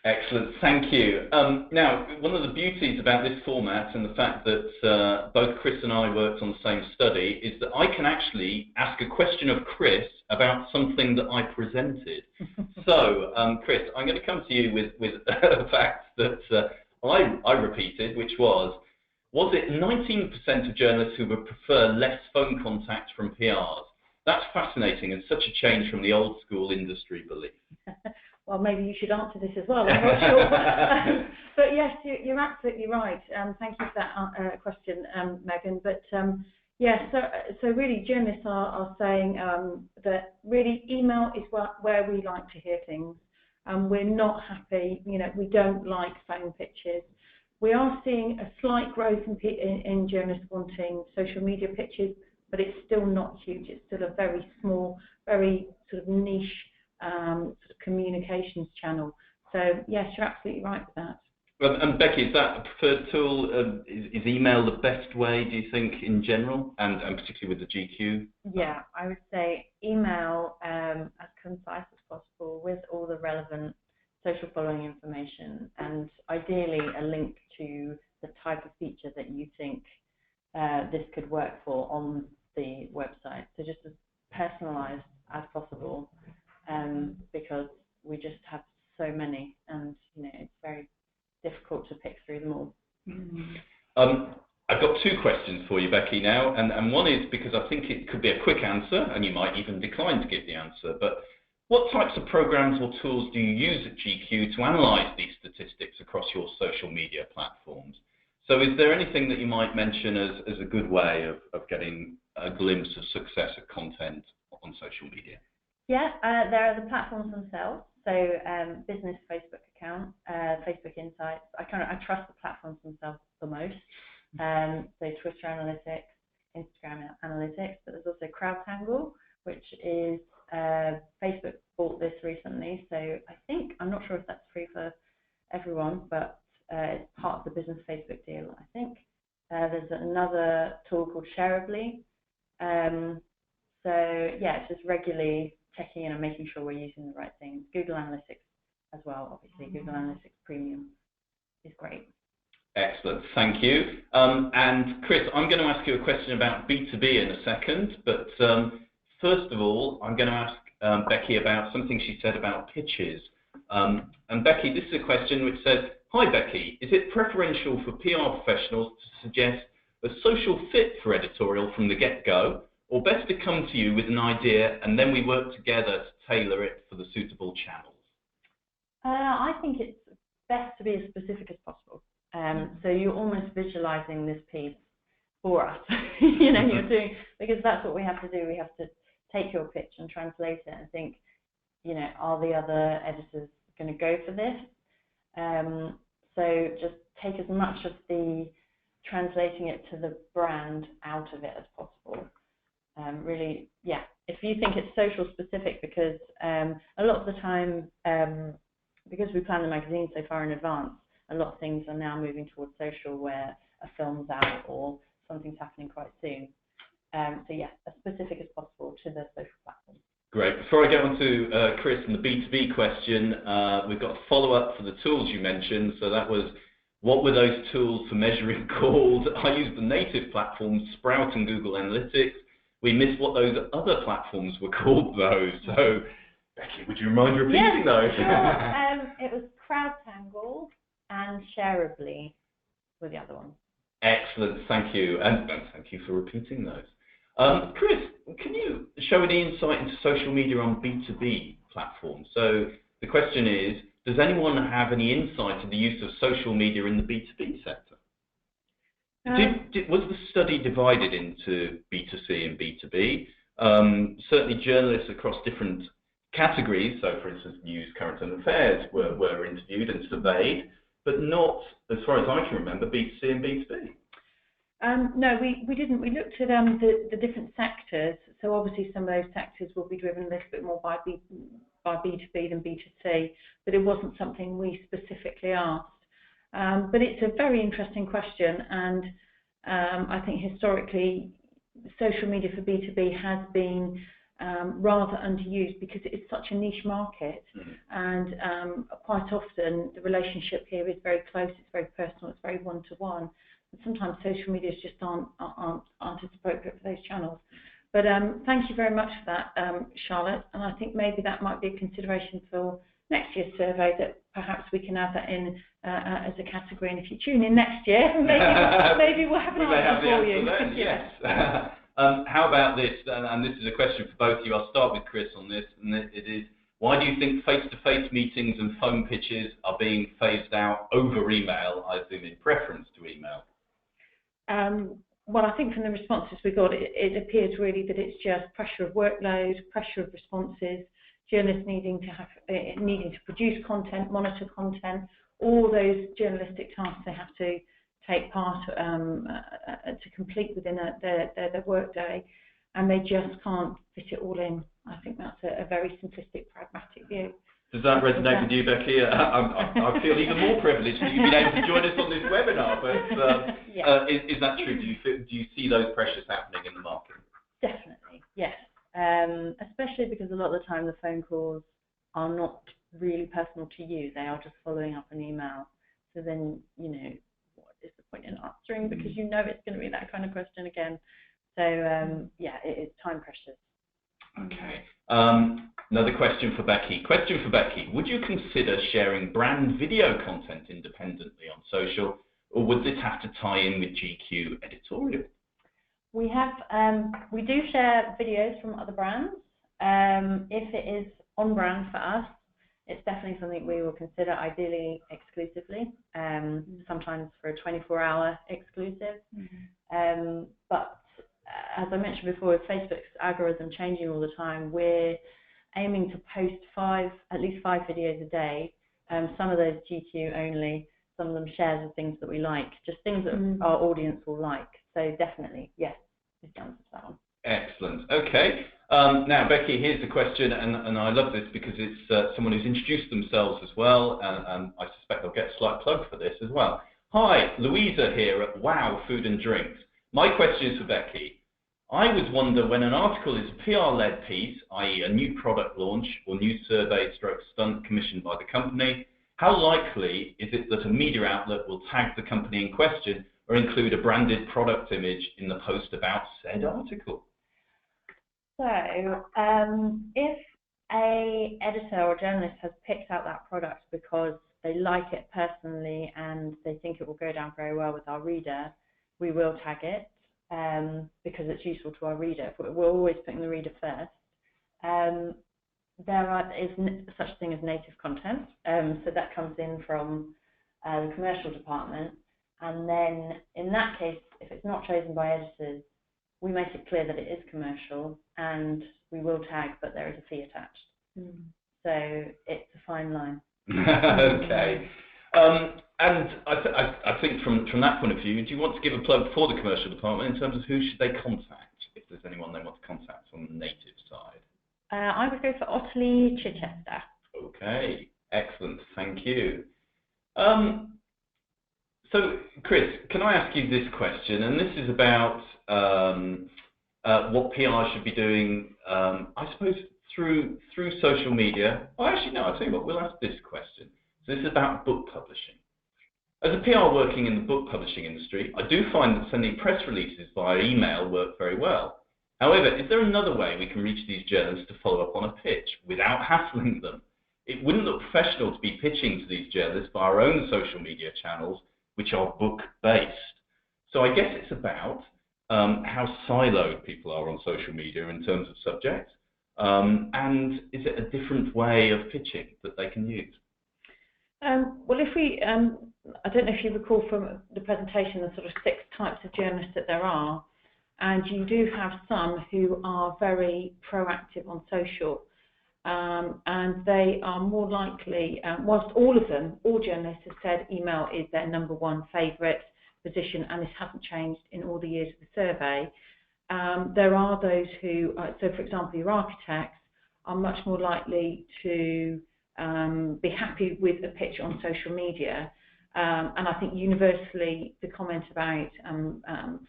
Excellent, thank you. Now, one of the beauties about this format and the fact that both Chris and I worked on the same study is that I can actually ask a question of Chris about something that I presented. So, Chris, I'm going to come to you with a fact that I repeated, which was it 19% of journalists who would prefer less phone contact from PRs? That's fascinating and such a change from the old school industry belief. Well, maybe you should answer this as well, I'm not sure. But yes, you're absolutely right. Thank you for that question, Megan. But yes, so really journalists are saying that really email is where we like to hear things. We're not happy, we don't like phone pictures. We are seeing a slight growth in journalists wanting social media pictures, but it's still not huge. It's still a very small, very sort of niche sort of communications channel. So yes, you're absolutely right with that. And Becky, is that a preferred tool? Is email the best way, do you think, in general, and particularly with the GQ? Yeah, I would say email as concise as possible with all the relevant social following information, and ideally a link to the type of feature that you think this could work for on the website. So just as personalized as possible, because we just have so many, and it's very difficult to pick through them all. I've got two questions for you, Becky, now, and one is because I think it could be a quick answer, and you might even decline to give the answer, but what types of programs or tools do you use at GQ to analyse these statistics across your social media platforms? So is there anything that you might mention as a good way of getting a glimpse of success of content on social media? Yeah, there are the platforms themselves. So business Facebook account, Facebook Insights. I trust the platforms themselves the most. So Twitter Analytics, Instagram Analytics, but there's also CrowdTangle, which is Facebook bought this recently. So I'm not sure if that's free for everyone, but it's part of the business Facebook deal, I think. There's another tool called Shareably. So yeah, it's just regularly checking in and making sure we're using the right things. Google Analytics as well, obviously. Google Analytics Premium is great. Excellent, thank you. And Chris, I'm going to ask you a question about B2B in a second, but first of all, I'm going to ask Becky about something she said about pitches. And Becky, this is a question which says, "Hi Becky, is it preferential for PR professionals to suggest a social fit for editorial from the get-go, or best to come to you with an idea and then we work together to tailor it for the suitable channels?" I think it's best to be as specific as possible. So you're almost visualizing this piece for us. You're doing, because that's what we have to do. We have to take your pitch and translate it and think, are the other editors going to go for this? So just take as much of the translating it to the brand out of it as possible. Really, yeah, if you think it's social specific, because a lot of the time, because we plan the magazine so far in advance, a lot of things are now moving towards social where a film's out or something's happening quite soon. So yeah, as specific as possible to the social platform. Great. Before I get on to Chris and the B2B question, we've got a follow-up for the tools you mentioned. So that was, what were those tools for measuring called? I used the native platforms, Sprout and Google Analytics. We missed what those other platforms were called, though. So, Becky, would you mind repeating those? Sure. It was CrowdTangle and Shareably were the other ones. Excellent, thank you. And thank you for repeating those. Chris, can you show any insight into social media on B2B platforms? So the question is, does anyone have any insight into the use of social media in the B2B sector? Was the study divided into B2C and B2B? Certainly journalists across different categories, so for instance news, current and affairs were interviewed and surveyed, but not, as far as I can remember, B2C and B2B. No, we didn't. We looked at the different sectors. So obviously some of those sectors will be driven a little bit more by B2B than B2C, but it wasn't something we specifically asked. But it's a very interesting question, and I think historically social media for B2B has been rather underused because it's such a niche market, and quite often the relationship here is very close, it's very personal, it's very one-to-one. And sometimes social medias just aren't as appropriate for those channels. But thank you very much for that, Charlotte, and I think maybe that might be a consideration for next year's survey, that perhaps we can add that in as a category, and if you tune in next year, maybe we'll have an answer for you. Then, yes. How about this? And this is a question for both of you. I'll start with Chris on this, and it is, why do you think face-to-face meetings and phone pitches are being phased out over email, I assume in preference to email? Well, I think from the responses we got, it appears really that it's just pressure of workload, pressure of responses, journalists needing to produce content, monitor content, all those journalistic tasks they have to take part to complete within their workday, and they just can't fit it all in. I think that's a very simplistic, pragmatic view. Does that resonate with you, Becky? I feel even more privileged that you've been able to join us on this webinar, but yeah. Is that true? Do you see those pressures happening in the market? Definitely, yes. Especially because a lot of the time the phone calls are not really personal to you. They are just following up an email. So then, you know, what is the point in answering, because you know it's going to be that kind of question again. So, yeah, it is time pressures. Okay. Another question for Becky. Would you consider sharing brand video content independently on social, or would this have to tie in with GQ editorial? We do share videos from other brands. If it is on brand for us, it's definitely something we will consider, ideally exclusively, sometimes for a 24-hour exclusive. But as I mentioned before, with Facebook's algorithm changing all the time, we're aiming to post at least five videos a day. Some of those GQ only, some of them shares of things that we like, just things that our audience will like. So definitely, yes, is the answer to that one. Excellent. Okay. Now, Becky, here's the question, and I love this because it's someone who's introduced themselves as well, and I suspect they'll get a slight plug for this as well. Hi, Louisa here at Wow Food and Drinks. My question is for Becky. I would wonder, when an article is a PR-led piece, i.e. a new product launch or new survey/stunt commissioned by the company, how likely is it that a media outlet will tag the company in question or include a branded product image in the post about said article? So, if an editor or journalist has picked out that product because they like it personally and they think it will go down very well with our reader, we will tag it. Because it's useful to our reader. We're always putting the reader first. There is such a thing as native content, so that comes in from the commercial department, and then in that case, if it's not chosen by editors, we make it clear that it is commercial, and we will tag, but there is a fee attached. So it's a fine line. Okay. And I think from that point of view, do you want to give a plug for the commercial department in terms of who should they contact, if there's anyone they want to contact on the native side? I would go for Otterley Chichester. Okay, excellent, thank you. So, Chris, can I ask you this question? And this is about what PR should be doing, I suppose, through social media. Well, actually, no, I'll tell you what, we'll ask this question. So this is about book publishing. As a PR working in the book publishing industry, I do find that sending press releases via email work very well. However, is there another way we can reach these journalists to follow up on a pitch without hassling them? It wouldn't look professional to be pitching to these journalists via our own social media channels, which are book-based. So I guess it's about how siloed people are on social media in terms of subjects, and is it a different way of pitching that they can use? Well, if we, I don't know if you recall from the presentation the sort of 6 types of journalists that there are, and you do have some who are very proactive on social, and they are more likely, whilst all journalists have said email is their #1 favourite position, and this hasn't changed in all the years of the survey, there are those who, so for example, your architects are much more likely to be happy with a pitch on social media, and I think universally the comment about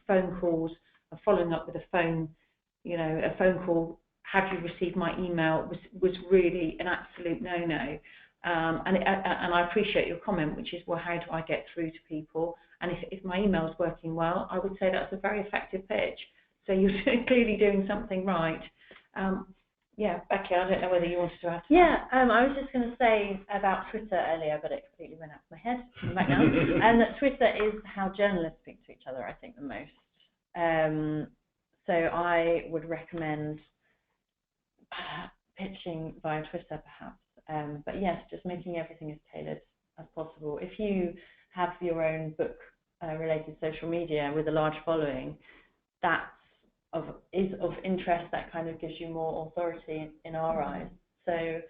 phone calls and following up with a phone call, have you received my email, was really an absolute no-no, and I appreciate your comment, which is, well, how do I get through to people? And if my email is working well, I would say that's a very effective pitch. So you're clearly doing something right. Yeah, Becky, I don't know whether you wanted to add to that. I was just going to say about Twitter earlier, but it completely went out of my head. I'm back now. And that Twitter is how journalists speak to each other, I think, the most. So I would recommend pitching via Twitter, perhaps. But yes, just making everything as tailored as possible. If you have your own book-related social media with a large following, is of interest. That kind of gives you more authority in our eyes. So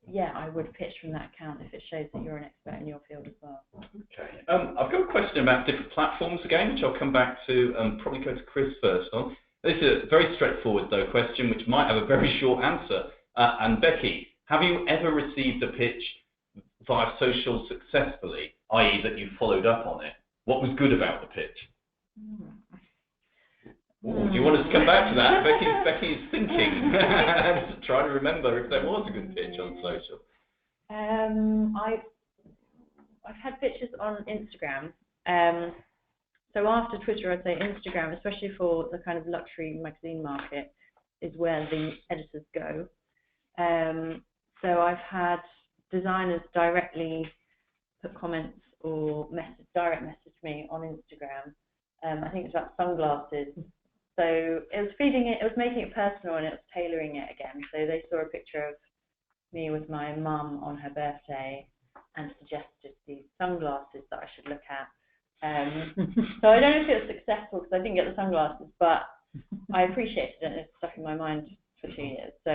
yeah, I would pitch from that account if it shows that you're an expert in your field as well. Okay. I've got a question about different platforms again, which I'll come back to. Probably go to Chris first on. This is a very straightforward though question, which might have a very short answer. And Becky, have you ever received a pitch via social successfully, i.e. that you followed up on it? What was good about the pitch? Ooh, do you want us to come back to that? Becky's thinking, trying to remember if there was a good pitch on social. I've had pitches on Instagram. So after Twitter, I'd say Instagram, especially for the kind of luxury magazine market, is where the editors go. So I've had designers directly put comments or direct message me on Instagram. I think it's about sunglasses. So it was making it personal and it was tailoring it again. So they saw a picture of me with my mum on her birthday and suggested these sunglasses that I should look at. So I don't know if it was successful because I didn't get the sunglasses, but I appreciated it and it stuck in my mind for 2 years. So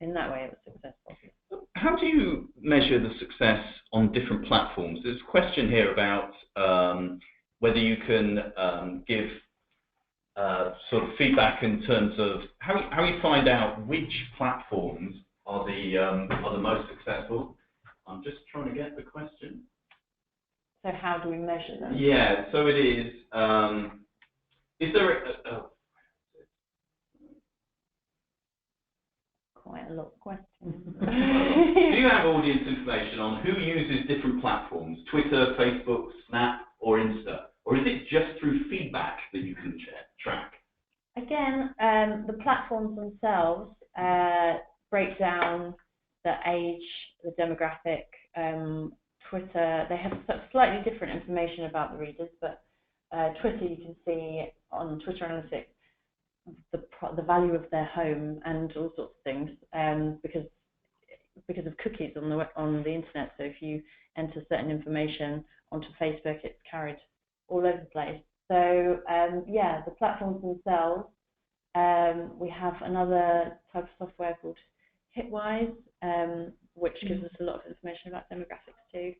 in that way it was successful. How do you measure the success on different platforms? There's a question here about whether you can give sort of feedback in terms of how you find out which platforms are the most successful. I'm just trying to get the question. So how do we measure them? Yeah, so it is there quite a lot of questions. Do you have audience information on who uses different platforms, Twitter, Facebook, Snap, or Insta? Or is it just through feedback that you can track? Again, the platforms themselves break down the age, the demographic. Twitter, they have slightly different information about the readers, but Twitter, you can see on Twitter Analytics the value of their home and all sorts of things because of cookies on the internet. So if you enter certain information onto Facebook, it's carried all over the place. So yeah, the platforms themselves. We have another type of software called Hitwise, which gives us a lot of information about demographics too.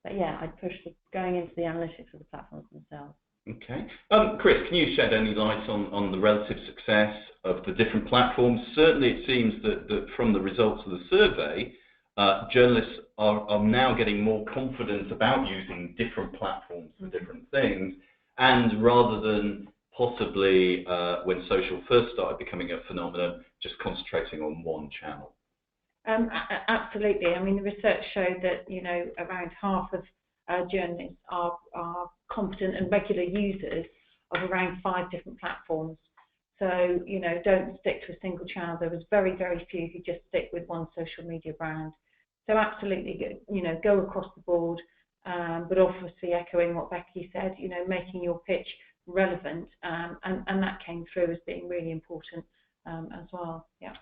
But yeah, I'd push going into the analytics of the platforms themselves. Okay. Chris, can you shed any light on the relative success of the different platforms? Certainly it seems that from the results of the survey, journalists are now getting more confident about using different platforms for different things, and rather than possibly when social first started becoming a phenomenon, just concentrating on one channel. Absolutely. I mean, the research showed that around half of journalists are competent and regular users of around 5 different platforms. So don't stick to a single channel. There was very, very few who just stick with one social media brand. So absolutely, go across the board, but obviously echoing what Becky said, making your pitch relevant, and that came through as being really important as well. Yeah.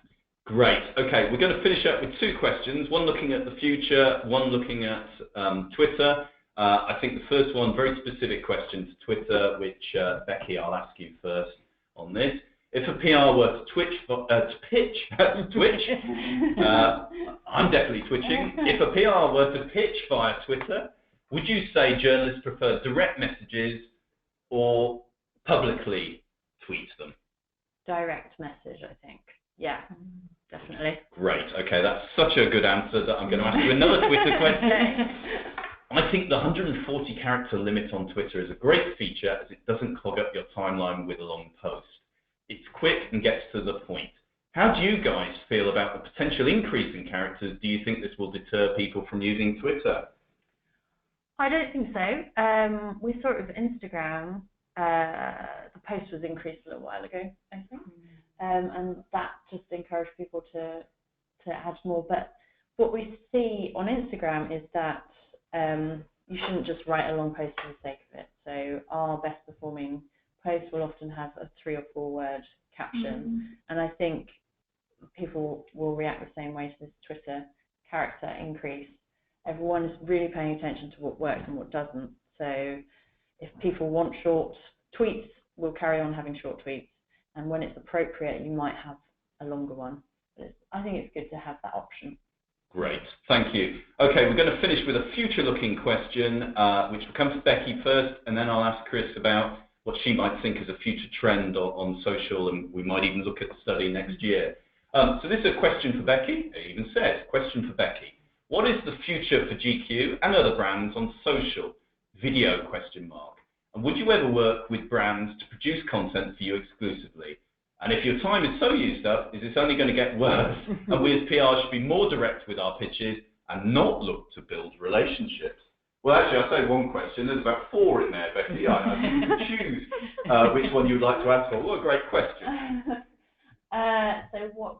Great. Okay, we're going to finish up with 2 questions. One looking at the future, one looking at Twitter. I think the first one, very specific question to Twitter, which Becky, I'll ask you first on this. If a PR were to pitch, Twitch, I'm definitely twitching. If a PR were to pitch via Twitter, would you say journalists prefer direct messages or publicly tweet them? Direct message, I think. Yeah, definitely. Great. Okay, that's such a good answer that I'm going to ask you another Twitter question. I think the 140 character limit on Twitter is a great feature as it doesn't clog up your timeline with a long post. It's quick and gets to the point. How do you guys feel about the potential increase in characters? Do you think this will deter people from using Twitter? I don't think so. We saw it with Instagram. The post was increased a little while ago, I think. And that just encouraged people to add more. But what we see on Instagram is that you shouldn't just write a long post for the sake of it. So our best performing post will often have a 3 or 4 word caption, and I think people will react the same way to this Twitter character increase. Everyone is really paying attention to what works and what doesn't. So if people want short tweets, we'll carry on having short tweets, and when it's appropriate, you might have a longer one. But I think it's good to have that option. Great, thank you. Okay, we're going to finish with a future-looking question, which will come to Becky first, and then I'll ask Chris about what she might think is a future trend on social, and we might even look at the study next year. So this is a question for Becky. It even says, question for Becky. What is the future for GQ and other brands on social? Video, question mark. And would you ever work with brands to produce content for you exclusively? And if your time is so used up, is this only going to get worse? And we as PR should be more direct with our pitches and not look to build relationships. Well, actually, I'll say one question. There's about 4 in there, Becky. I think you can choose which one you'd like to answer. What a great question. So what's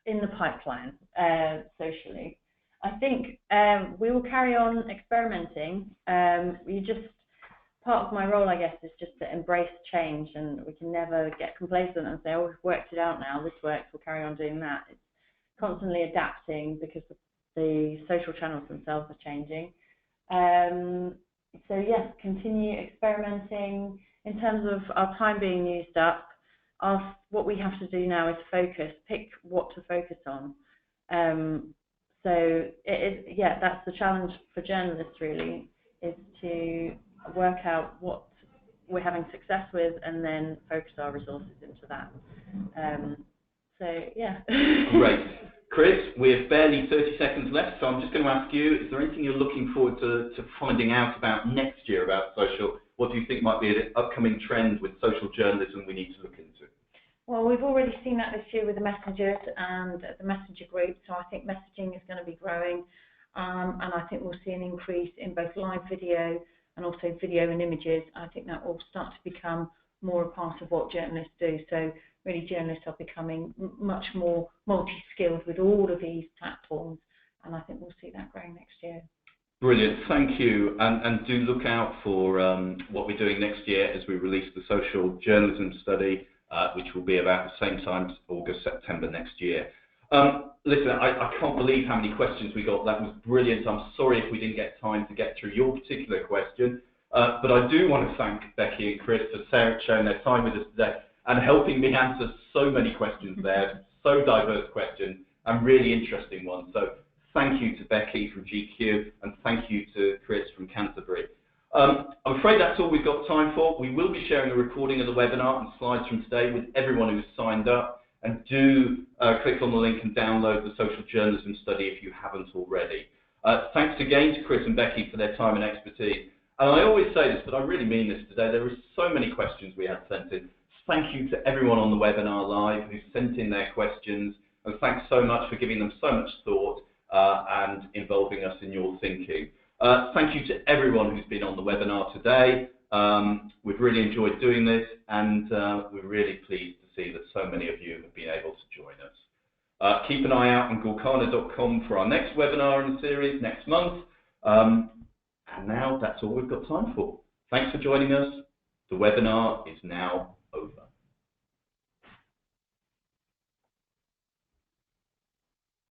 in the pipeline socially? I think we will carry on experimenting. Part of my role, I guess, is just to embrace change, and we can never get complacent and say, oh, we've worked it out now, this works, we'll carry on doing that. It's constantly adapting because the social channels themselves are changing. So yes, continue experimenting. In terms of our time being used up, what we have to do now is focus, pick what to focus on. So it is, that's the challenge for journalists really, is to work out what we're having success with and then focus our resources into that. Great. Chris, we have barely 30 seconds left, so I'm just going to ask you, is there anything you're looking forward to finding out about next year about social? What do you think might be an upcoming trend with social journalism we need to look into? Well, we've already seen that this year with the messengers and the messenger group, so I think messaging is going to be growing, and I think we'll see an increase in both live video and also video and images. I think that will start to become more a part of what journalists do. So really journalists are becoming much more multi-skilled with all of these platforms, and I think we'll see that growing next year. Brilliant, thank you. And do look out for what we're doing next year as we release the social journalism study, which will be about the same time, August, September next year. Listen, I can't believe how many questions we got. That was brilliant. I'm sorry if we didn't get time to get through your particular question, but I do want to thank Becky and Chris for sharing their time with us today and helping me answer so many questions there, so diverse questions and really interesting ones. So thank you to Becky from GQ and thank you to Chris from Canterbury. I'm afraid that's all we've got time for. We will be sharing a recording of the webinar and slides from today with everyone who's signed up. And do click on the link and download the social journalism study if you haven't already. Thanks again to Chris and Becky for their time and expertise. And I always say this, but I really mean this today. There were so many questions we had sent in. Thank you to everyone on the webinar live who sent in their questions. And thanks so much for giving them so much thought and involving us in your thinking. Thank you to everyone who's been on the webinar today. We've really enjoyed doing this, and we're really pleased to see that so many of you have been able to join us. Keep an eye out on gorkana.com for our next webinar in the series next month. And now that's all we've got time for. Thanks for joining us. The webinar is now